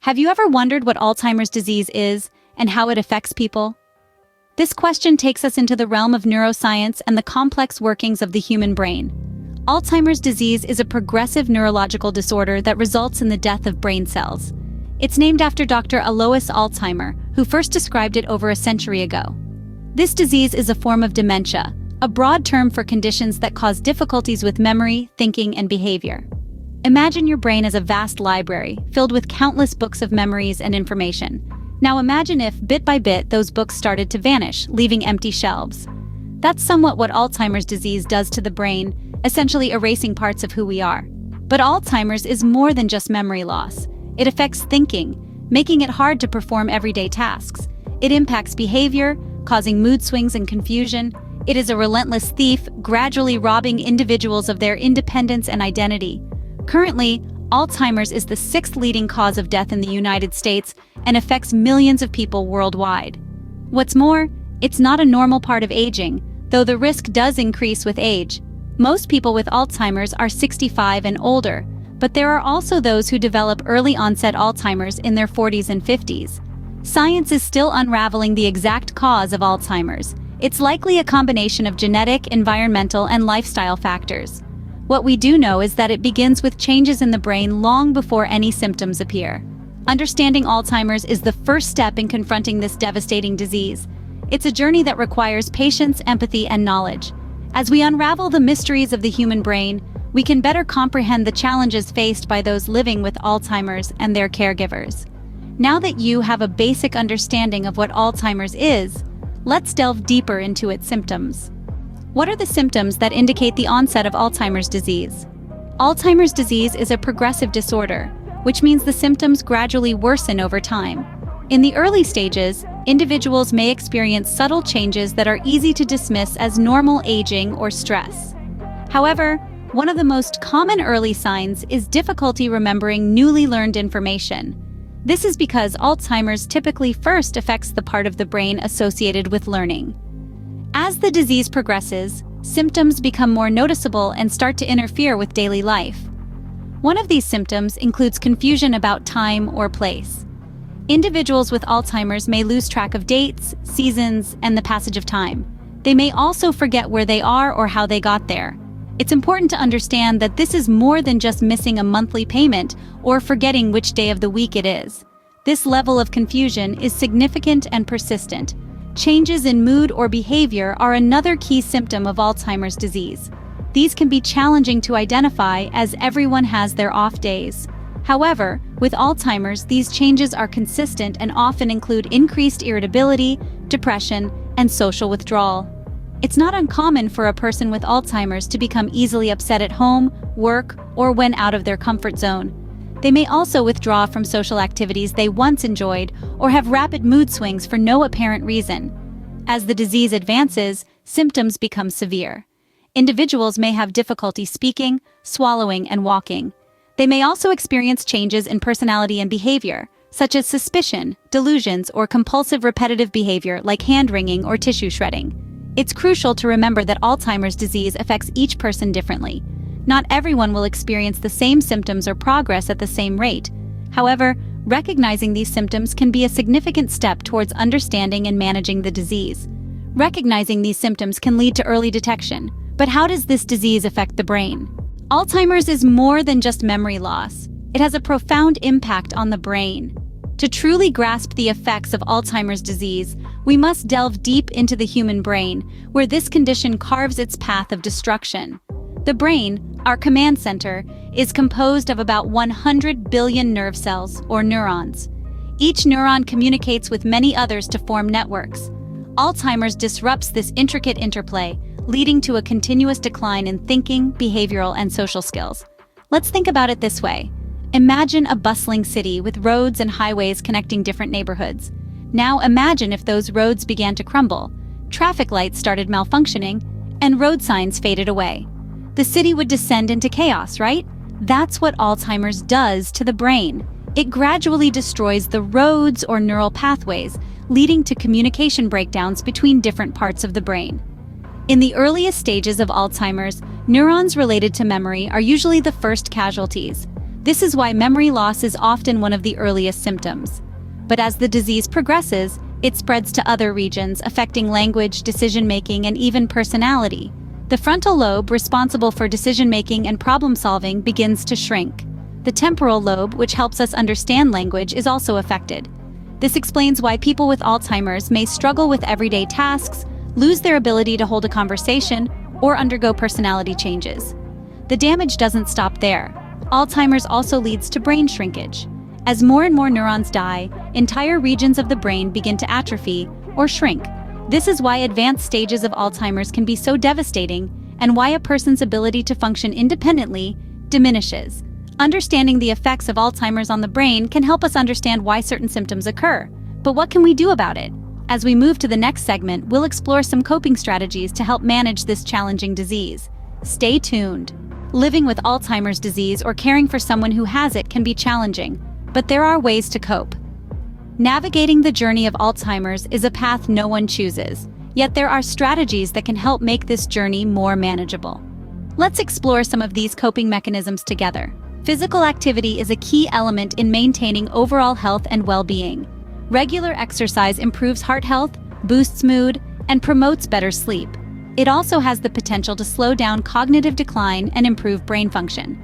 Have you ever wondered what Alzheimer's disease is and how it affects people? This question takes us into the realm of neuroscience and the complex workings of the human brain. Alzheimer's disease is a progressive neurological disorder that results in the death of brain cells. It's named after Dr. Alois Alzheimer, who first described it over a century ago. This disease is a form of dementia, a broad term for conditions that cause difficulties with memory, thinking, and behavior. Imagine your brain as a vast library, filled with countless books of memories and information. Now imagine if, bit by bit, those books started to vanish, leaving empty shelves. That's somewhat what Alzheimer's disease does to the brain, essentially erasing parts of who we are. But Alzheimer's is more than just memory loss. It affects thinking, making it hard to perform everyday tasks. It impacts behavior, causing mood swings and confusion. It is a relentless thief, gradually robbing individuals of their independence and identity. Currently, Alzheimer's is the sixth leading cause of death in the United States and affects millions of people worldwide. What's more, it's not a normal part of aging, though the risk does increase with age. Most people with Alzheimer's are 65 and older, but there are also those who develop early-onset Alzheimer's in their 40s and 50s. Science is still unraveling the exact cause of Alzheimer's. It's likely a combination of genetic, environmental, and lifestyle factors. What we do know is that it begins with changes in the brain long before any symptoms appear. Understanding Alzheimer's is the first step in confronting this devastating disease. It's a journey that requires patience, empathy, and knowledge. As we unravel the mysteries of the human brain, we can better comprehend the challenges faced by those living with Alzheimer's and their caregivers. Now that you have a basic understanding of what Alzheimer's is, let's delve deeper into its symptoms. What are the symptoms that indicate the onset of Alzheimer's disease? Alzheimer's disease is a progressive disorder, which means the symptoms gradually worsen over time. In the early stages, individuals may experience subtle changes that are easy to dismiss as normal aging or stress. However, one of the most common early signs is difficulty remembering newly learned information. This is because Alzheimer's typically first affects the part of the brain associated with learning. As the disease progresses, symptoms become more noticeable and start to interfere with daily life. One of these symptoms includes confusion about time or place. Individuals with Alzheimer's may lose track of dates, seasons, and the passage of time. They may also forget where they are or how they got there. It's important to understand that this is more than just missing a monthly payment or forgetting which day of the week it is. This level of confusion is significant and persistent. Changes in mood or behavior are another key symptom of Alzheimer's disease. These can be challenging to identify as everyone has their off days. However, with Alzheimer's, these changes are consistent and often include increased irritability, depression, and social withdrawal. It's not uncommon for a person with Alzheimer's to become easily upset at home, work, or when out of their comfort zone. They may also withdraw from social activities they once enjoyed or have rapid mood swings for no apparent reason. As the disease advances, symptoms become severe. Individuals may have difficulty speaking, swallowing, and walking. They may also experience changes in personality and behavior, such as suspicion, delusions, or compulsive repetitive behavior like hand-wringing or tissue shredding. It's crucial to remember that Alzheimer's disease affects each person differently. Not everyone will experience the same symptoms or progress at the same rate. However, recognizing these symptoms can be a significant step towards understanding and managing the disease. Recognizing these symptoms can lead to early detection. But how does this disease affect the brain? Alzheimer's is more than just memory loss. It has a profound impact on the brain. To truly grasp the effects of Alzheimer's disease, we must delve deep into the human brain, where this condition carves its path of destruction. The brain, our command center, is composed of about 100 billion nerve cells, or neurons. Each neuron communicates with many others to form networks. Alzheimer's disrupts this intricate interplay, leading to a continuous decline in thinking, behavioral, and social skills. Let's think about it this way. Imagine a bustling city with roads and highways connecting different neighborhoods. Now imagine if those roads began to crumble, traffic lights started malfunctioning, and road signs faded away. The city would descend into chaos, right? That's what Alzheimer's does to the brain. It gradually destroys the roads or neural pathways, leading to communication breakdowns between different parts of the brain. In the earliest stages of Alzheimer's, neurons related to memory are usually the first casualties. This is why memory loss is often one of the earliest symptoms. But as the disease progresses, it spreads to other regions, affecting language, decision-making, and even personality. The frontal lobe, responsible for decision-making and problem-solving, begins to shrink. The temporal lobe, which helps us understand language, is also affected. This explains why people with Alzheimer's may struggle with everyday tasks, lose their ability to hold a conversation, or undergo personality changes. The damage doesn't stop there. Alzheimer's also leads to brain shrinkage. As more and more neurons die, entire regions of the brain begin to atrophy or shrink. This is why advanced stages of Alzheimer's can be so devastating and why a person's ability to function independently diminishes. Understanding the effects of Alzheimer's on the brain can help us understand why certain symptoms occur. But what can we do about it? As we move to the next segment, we'll explore some coping strategies to help manage this challenging disease. Stay tuned. Living with Alzheimer's disease or caring for someone who has it can be challenging, but there are ways to cope. Navigating the journey of Alzheimer's is a path no one chooses, yet there are strategies that can help make this journey more manageable. Let's explore some of these coping mechanisms together. Physical activity is a key element in maintaining overall health and well-being. Regular exercise improves heart health, boosts mood, and promotes better sleep. It also has the potential to slow down cognitive decline and improve brain function.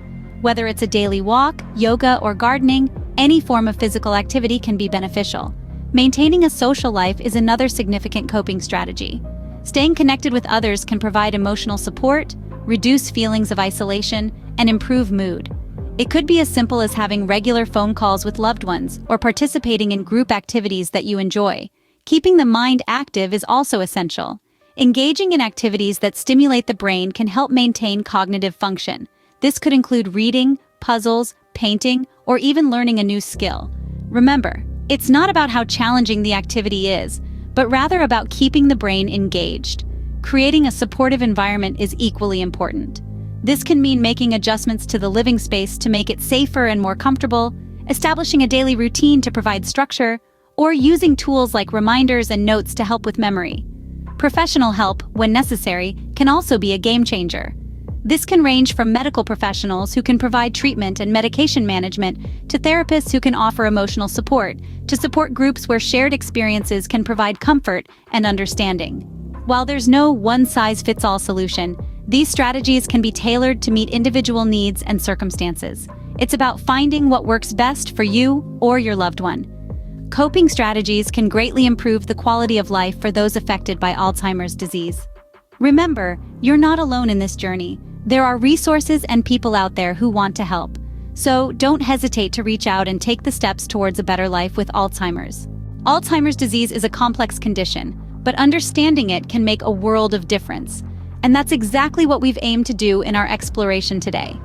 Whether it's a daily walk, yoga, or gardening, any form of physical activity can be beneficial. Maintaining a social life is another significant coping strategy. Staying connected with others can provide emotional support, reduce feelings of isolation, and improve mood. It could be as simple as having regular phone calls with loved ones or participating in group activities that you enjoy. Keeping the mind active is also essential. Engaging in activities that stimulate the brain can help maintain cognitive function. This could include reading, puzzles, painting, or even learning a new skill. Remember, it's not about how challenging the activity is, but rather about keeping the brain engaged. Creating a supportive environment is equally important. This can mean making adjustments to the living space to make it safer and more comfortable, establishing a daily routine to provide structure, or using tools like reminders and notes to help with memory. Professional help, when necessary, can also be a game changer. This can range from medical professionals who can provide treatment and medication management to therapists who can offer emotional support, to support groups where shared experiences can provide comfort and understanding. While there's no one-size-fits-all solution, these strategies can be tailored to meet individual needs and circumstances. It's about finding what works best for you or your loved one. Coping strategies can greatly improve the quality of life for those affected by Alzheimer's disease. Remember, you're not alone in this journey. There are resources and people out there who want to help. So don't hesitate to reach out and take the steps towards a better life with Alzheimer's. Alzheimer's disease is a complex condition, but understanding it can make a world of difference. And that's exactly what we've aimed to do in our exploration today.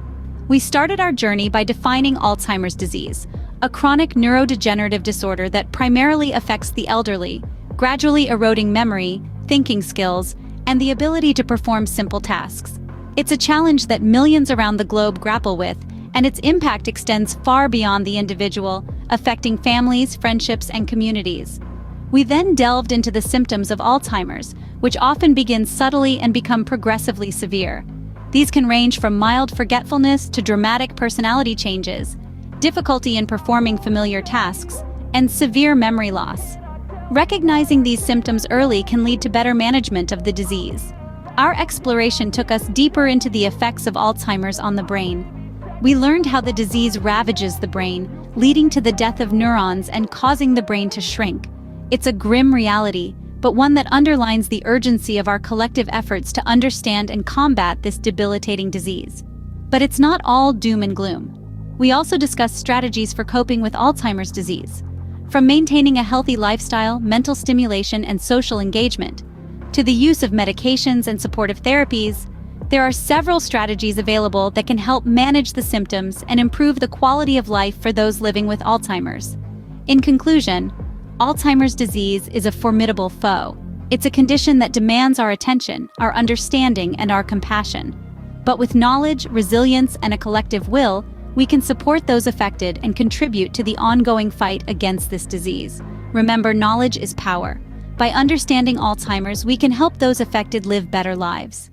We started our journey by defining Alzheimer's disease, a chronic neurodegenerative disorder that primarily affects the elderly, gradually eroding memory, thinking skills, and the ability to perform simple tasks. It's a challenge that millions around the globe grapple with, and its impact extends far beyond the individual, affecting families, friendships, and communities. We then delved into the symptoms of Alzheimer's, which often begin subtly and become progressively severe. These can range from mild forgetfulness to dramatic personality changes, difficulty in performing familiar tasks, and severe memory loss. Recognizing these symptoms early can lead to better management of the disease. Our exploration took us deeper into the effects of Alzheimer's on the brain. We learned how the disease ravages the brain, leading to the death of neurons and causing the brain to shrink. It's a grim reality, but one that underlines the urgency of our collective efforts to understand and combat this debilitating disease. But it's not all doom and gloom. We also discussed strategies for coping with Alzheimer's disease. From maintaining a healthy lifestyle, mental stimulation, and social engagement, to the use of medications and supportive therapies, there are several strategies available that can help manage the symptoms and improve the quality of life for those living with Alzheimer's. In conclusion, Alzheimer's disease is a formidable foe. It's a condition that demands our attention, our understanding, and our compassion. But with knowledge, resilience, and a collective will, we can support those affected and contribute to the ongoing fight against this disease. Remember, knowledge is power. By understanding Alzheimer's, we can help those affected live better lives.